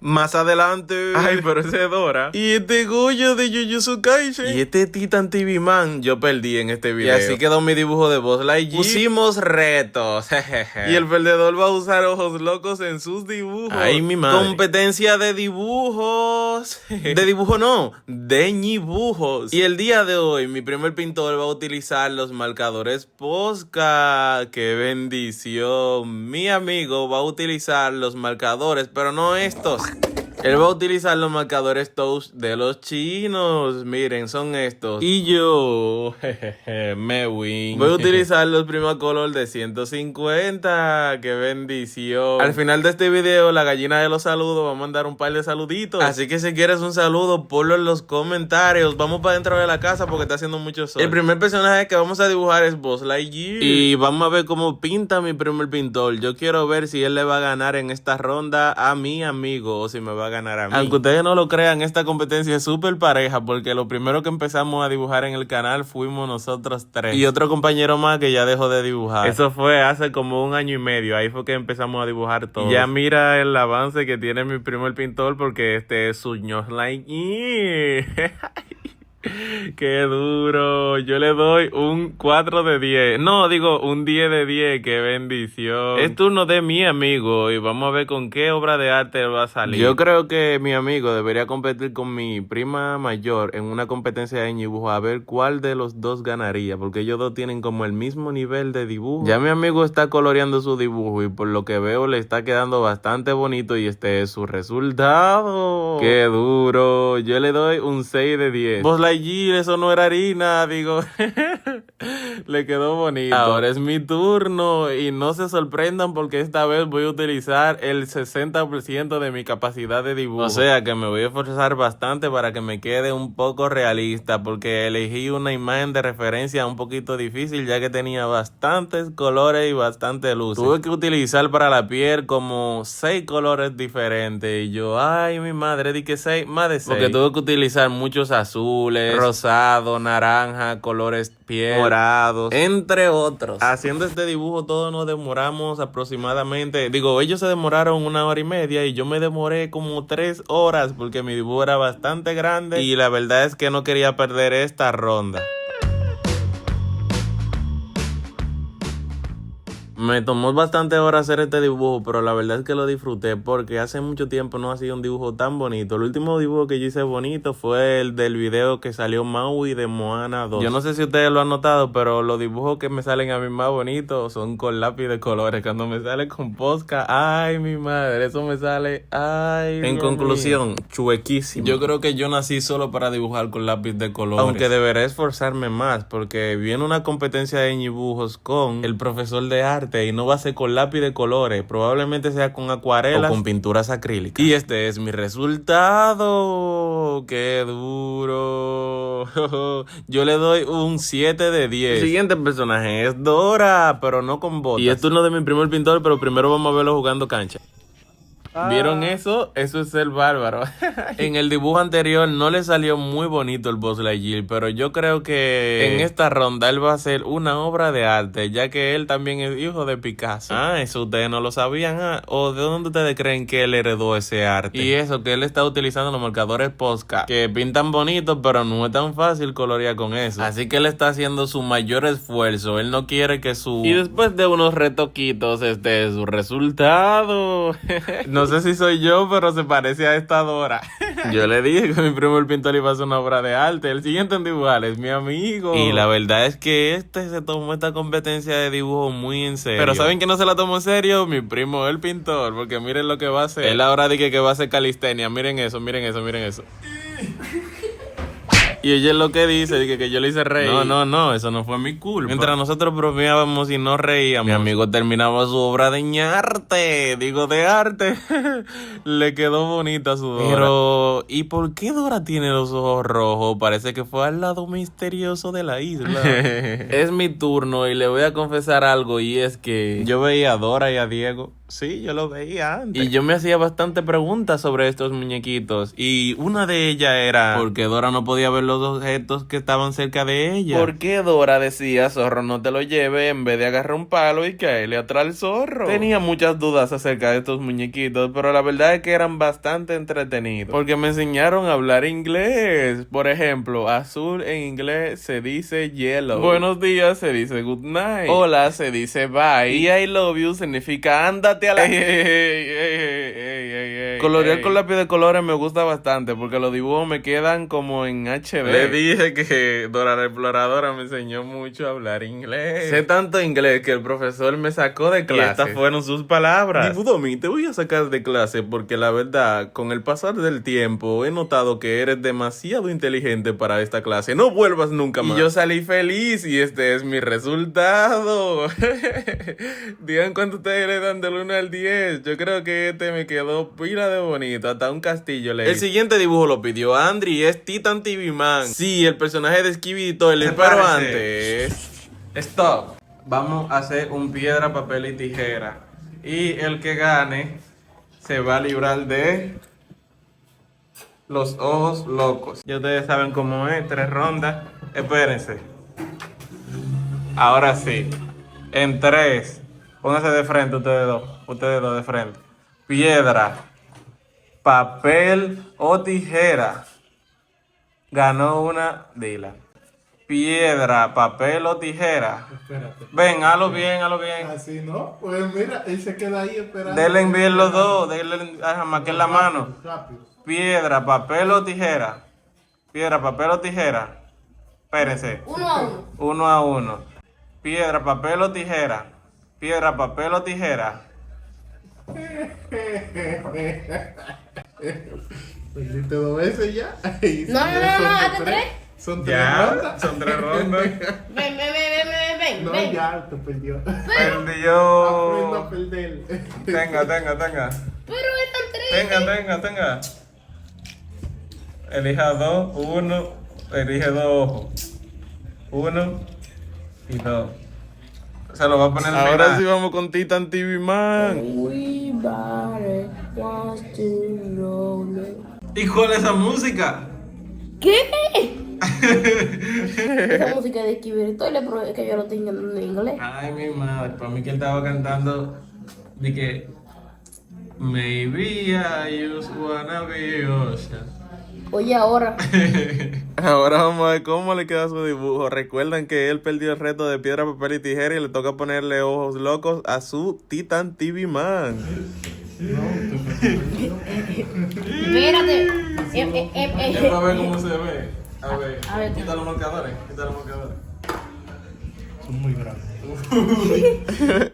Más adelante. Ay, pero ese es Dora. Y este Goyo de Jujutsu Kaisen. Y este Titan TV Man. Yo perdí en este video. Y así quedó mi dibujo de Buzz Lightyear. Pusimos retos. Y el perdedor va a usar ojos locos en sus dibujos. Ay, mi madre. Competencia de dibujos. De dibujo no, de ñibujos. Y el día de hoy, mi primer pintor va a utilizar los marcadores Posca. ¡Qué bendición! Mi amigo va a utilizar los marcadores, pero no estos. Él va a utilizar los marcadores Touch de los chinos. Miren, son estos. Y yo, me win. Voy a utilizar los Primacolor de 150. ¡Qué bendición! Al final de este video, la gallina de los saludos va a mandar un par de saluditos. Así que si quieres un saludo, ponlo en los comentarios. Vamos para dentro de la casa porque está haciendo mucho sol. El primer personaje que vamos a dibujar es Buzz Lightyear. Y vamos a ver cómo pinta mi primer pintor. Yo quiero ver si él le va a ganar en esta ronda a mi amigo o si me va a ganar a mí. Aunque ustedes no lo crean, esta competencia es súper pareja porque lo primero que empezamos a dibujar en el canal fuimos nosotros tres. Y otro compañero más que ya dejó de dibujar. Eso fue hace como 1 año y medio. Ahí fue que empezamos a dibujar todo. Y ya mira el avance que tiene mi primer pintor porque este es su Lightyear. ¡Qué duro! Yo le doy un 4 de 10. No, digo un 10 de 10. ¡Qué bendición! Es turno de mi amigo y vamos a ver con qué obra de arte va a salir. Yo creo que mi amigo debería competir con mi prima mayor en una competencia de dibujo a ver cuál de los dos ganaría, porque ellos dos tienen como el mismo nivel de dibujo. Ya mi amigo está coloreando su dibujo y por lo que veo le está quedando bastante bonito y este es su resultado. ¡Qué duro! Yo le doy un 6 de 10. Buzz Lightyear, eso no era harina, digo. Le quedó bonito. Ahora es mi turno y no se sorprendan porque esta vez voy a utilizar el 60% de mi capacidad de dibujo. O sea que me voy a esforzar bastante para que me quede un poco realista porque elegí una imagen de referencia un poquito difícil ya que tenía bastantes colores y bastante luz. Tuve que utilizar para la piel como 6 colores diferentes y yo, ay mi madre, di que 6, más de 6. Porque tuve que utilizar muchos azules, rosado, naranja, colores piel, morados, entre otros. Haciendo este dibujo todos nos demoramos aproximadamente, digo, ellos se demoraron 1 hora y media y yo me demoré como 3 horas porque mi dibujo era bastante grande y la verdad es que no quería perder esta ronda. Me tomó bastante horas hacer este dibujo, pero la verdad es que lo disfruté porque hace mucho tiempo no hacía un dibujo tan bonito. El último dibujo que yo hice bonito fue el del video que salió Maui de Moana 2. Yo no sé si ustedes lo han notado, pero los dibujos que me salen a mí más bonitos son con lápiz de colores. Cuando me sale con Posca, ay mi madre, eso me sale, ay. En conclusión, chuequísimo. Yo creo que yo nací solo para dibujar con lápiz de colores. Aunque deberé esforzarme más porque viene una competencia de dibujos con el profesor de arte. Y no va a ser con lápiz de colores, probablemente sea con acuarelas o con pinturas acrílicas. Y este es mi resultado. ¡Qué duro! Yo le doy un 7 de 10. El siguiente personaje es Dora, pero no con botas. Y es turno de mi primer pintor, pero primero vamos a verlo jugando cancha. ¿Vieron eso? Eso es el bárbaro. En el dibujo anterior no le salió muy bonito el Buzz Lightyear, pero yo creo que en esta ronda él va a hacer una obra de arte, ya que él también es hijo de Picasso. Ah, eso ustedes no lo sabían. ¿O de dónde ustedes creen que él heredó ese arte? Y eso, que él está utilizando los marcadores Posca, que pintan bonito, pero no es tan fácil colorear con eso. Así que él está haciendo su mayor esfuerzo. Él no quiere que su... Y después de unos retoquitos, este es su resultado. No sé si soy yo, pero se parece a esta Dora. Yo le dije que mi primo el pintor iba a hacer una obra de arte. El siguiente en dibujar es mi amigo. Y la verdad es que se tomó esta competencia de dibujo muy en serio. Pero ¿saben que no se la tomó en serio? Mi primo el pintor, porque miren lo que va a hacer. Él ahora dice que va a hacer calistenia. Miren eso, miren eso, miren eso. Y ella es lo que dice, que yo le hice reír. No, eso no fue mi culpa. Mientras nosotros bromeábamos y nos reíamos, mi amigo terminaba su obra de arte. Le quedó bonita su Dora. Pero, ¿y por qué Dora tiene los ojos rojos? Parece que fue al lado misterioso de la isla. Es mi turno y le voy a confesar algo, y es que yo veía a Dora y a Diego Sí, yo lo veía antes. Y yo me hacía bastante preguntas sobre estos muñequitos. Y una de ellas era: ¿por qué Dora no podía ver los objetos que estaban cerca de ella? ¿Por qué Dora decía, zorro, no te lo lleve, en vez de agarrar un palo y caerle atrás al zorro? Tenía muchas dudas acerca de estos muñequitos, pero la verdad es que eran bastante entretenidos. Porque me enseñaron a hablar inglés. Por ejemplo, azul en inglés se dice yellow. Buenos días se dice good night. Hola se dice bye. Y I love you significa ándate a la... Colorear con lápiz de colores me gusta bastante porque los dibujos me quedan como en HD. Le dije que Dora la Exploradora me enseñó mucho a hablar inglés. Sé tanto inglés que el profesor me sacó de clase. Y estas fueron sus palabras. Dibudomi, te voy a sacar de clase porque la verdad, con el pasar del tiempo, he notado que eres demasiado inteligente para esta clase. No vuelvas nunca más. Y yo salí feliz y este es mi resultado. Digan cuánto ustedes le dan del 1 al 10. Yo creo que este me quedó pila de bonito. Hasta un castillo le hice. El siguiente dibujo lo pidió Andri. Es Titan TV Man. Sí, el personaje de Skibidi Toilet. Pero antes... Stop. Vamos a hacer un piedra, papel y tijera. Y el que gane se va a librar de los ojos locos. Ya ustedes saben cómo es. 3 rondas. Espérense. Ahora sí. En 3. Pónganse de frente ustedes dos de frente. Piedra, papel o tijera. Ganó una, dila. Piedra, papel o tijera. Espérate. Ven, hazlo bien. Así no, pues mira, él se queda ahí esperando. Denle bien los dos, denle en la mano. Rápido. Piedra, papel o tijera. Piedra, papel o tijera. Espérense. 1 a 1. 1 a 1. Piedra, papel o tijera. Piedra, papel o tijera. Perdiste 2 veces ya. No, hasta 3. Son 3 rondas. Son 3 rondas. Ven. No, ya, te perdió. Perdió. Aprendo a perder. Tenga. Pero están 3. Tenga. Elija 2, 1. Elige 2 ojos. 1 y 2. Se lo va a poner ahora final. Sí vamos con Titan TV Man. ¿Y cuál es esa música? ¿Qué? Esa música de Skibidi Toilet, pero es que yo lo tengo en inglés. Ay, mi madre, para mí que él estaba cantando de que maybe I just wanna be ocean. Oye, ahora. Ahora vamos a ver cómo le queda su dibujo. Recuerden que él perdió el reto de piedra, papel y tijera y le toca ponerle ojos locos a su Titan TV Man. Espérate. Es para ver cómo se ve. A ver, quita los marcadores. Son muy grandes.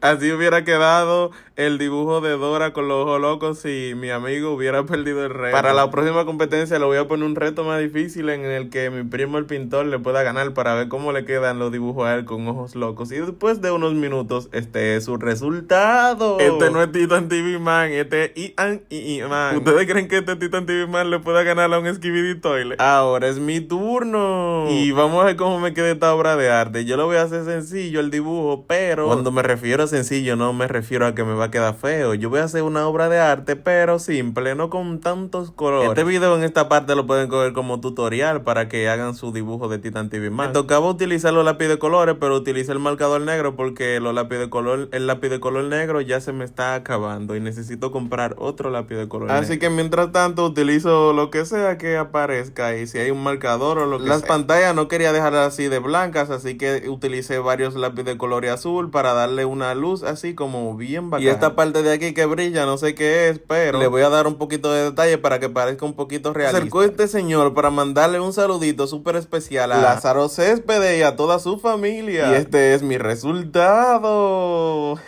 Así hubiera quedado el dibujo de Dora con los ojos locos si mi amigo hubiera perdido el reto. Para la próxima competencia le voy a poner un reto más difícil en el que mi primo el pintor le pueda ganar para ver cómo le quedan los dibujos a él con ojos locos. Y después de unos minutos, este es su resultado. Este no es Titan TV Man, este es Ian Man. ¿Ustedes creen que este Titan TV Man le pueda ganar a un Skibidi Toilet? Ahora es mi turno. Y vamos a ver cómo me queda esta obra de arte. Yo lo voy a hacer sencillo el dibujo, pero cuando me refiero a sencillo no me refiero a que me va a quedar feo. Yo voy a hacer una obra de arte, pero simple, no con tantos colores. Este video en esta parte lo pueden coger como tutorial para que hagan su dibujo de Titan TV Man. Me tocaba utilizar los lápiz de colores, pero utilicé el marcador negro porque el lápiz de color negro ya se me está acabando y necesito comprar otro lápiz de color negro. Así que mientras tanto utilizo lo que sea que aparezca y si hay un marcador o lo que sea. Las pantallas no quería dejarlas así de blancas, así que utilicé varios lápiz de color azul para darle una luz así como bien bacana. Y esta parte de aquí que brilla, no sé qué es, pero le voy a dar un poquito de detalle para que parezca un poquito realista. Acercó este señor para mandarle un saludito súper especial a Lázaro Céspedes y a toda su familia. Y este es mi resultado.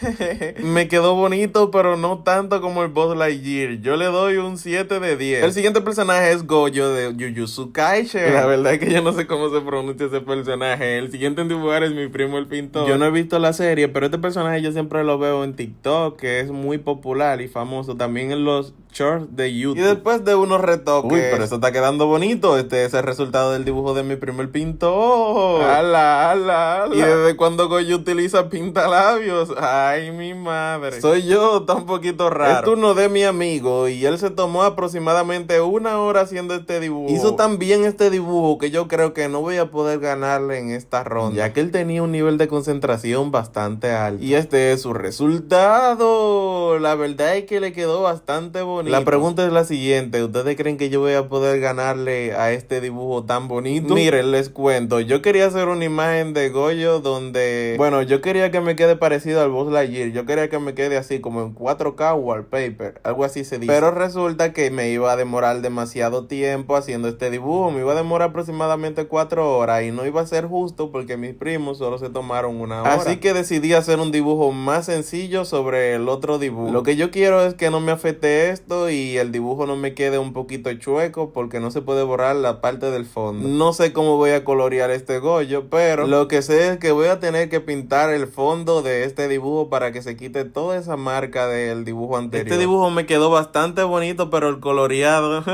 Me quedó bonito, pero no tanto como el Buzz Lightyear. Yo le doy un 7 de 10. El siguiente personaje es Goyo de Jujutsu Kaisen. La verdad es que yo no sé cómo se pronuncia ese personaje. El siguiente en dibujar es mi primo el pintor. Yo no he visto la serie, pero este personaje yo siempre lo veo en TikTok, que es muy popular y famoso también en los shorts de YouTube. Y después de unos retoques, uy, pero eso está quedando bonito. Este es el resultado del dibujo de mi primer pintor. ¡Ala! ¿Y desde cuando Goyo utiliza pintalabios? ¡Ay, mi madre! Soy yo, tan poquito raro. Es turno de mi amigo y él se tomó aproximadamente 1 hora haciendo este dibujo. Hizo tan bien este dibujo que yo creo que no voy a poder ganarle en esta ronda, ya que él tenía un nivel de concentración bastante alto. Y este es su resultado. La verdad es que le quedó bastante bonito. La pregunta es la siguiente: ¿ustedes creen que yo voy a poder ganarle a este dibujo tan bonito? Miren, les cuento, yo quería hacer una imagen de Goyo donde, bueno, yo quería que me quede parecido al Buzz Lightyear. Yo quería que me quede así como en 4K wallpaper, algo así se dice. Pero resulta que me iba a demorar demasiado tiempo haciendo este dibujo. Me iba a demorar aproximadamente 4 horas y no iba a ser justo porque mis primos solo se tomaron 1 hora. Así que decidí hacer un dibujo más sencillo sobre el otro dibujo. Lo que yo quiero es que no me afecte esto y el dibujo no me quede un poquito chueco porque no se puede borrar la parte del fondo. No sé cómo voy a colorear este Goyo, pero lo que sé es que voy a tener que pintar el fondo de este dibujo para que se quite toda esa marca del dibujo anterior. Este dibujo me quedó bastante bonito, pero el coloreado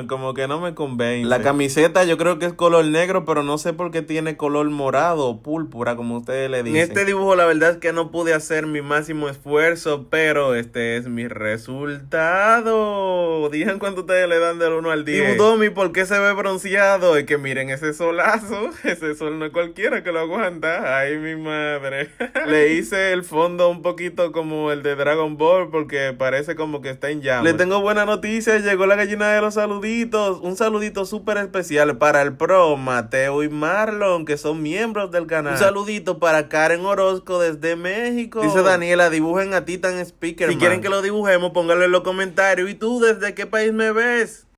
como que no me convence. La camiseta yo creo que es color negro, pero no sé por qué tiene color morado o púrpura, como ustedes le dicen. En este dibujo la verdad es que no pude hacer mi máximo esfuerzo, pero este es mi resultado. Digan cuánto ustedes le dan del 1 al 10. Y Domi, ¿por qué se ve bronceado? Es que miren ese solazo. Ese sol no es cualquiera que lo aguanta. Ay, mi madre. Le hice el fondo un poquito como el de Dragon Ball porque parece como que está en llamas. Le tengo buena noticia. Llegó la gallina de los saluditos. Un saludito súper especial para el Pro, Mateo y Marlon, que son miembros del canal. Un saludito para Karen Orozco desde México. Dice Daniela, dibujen a Titan Speaker. Si quieren que lo dibujemos, pónganlo en los comentarios. ¿Y tú desde qué país me ves?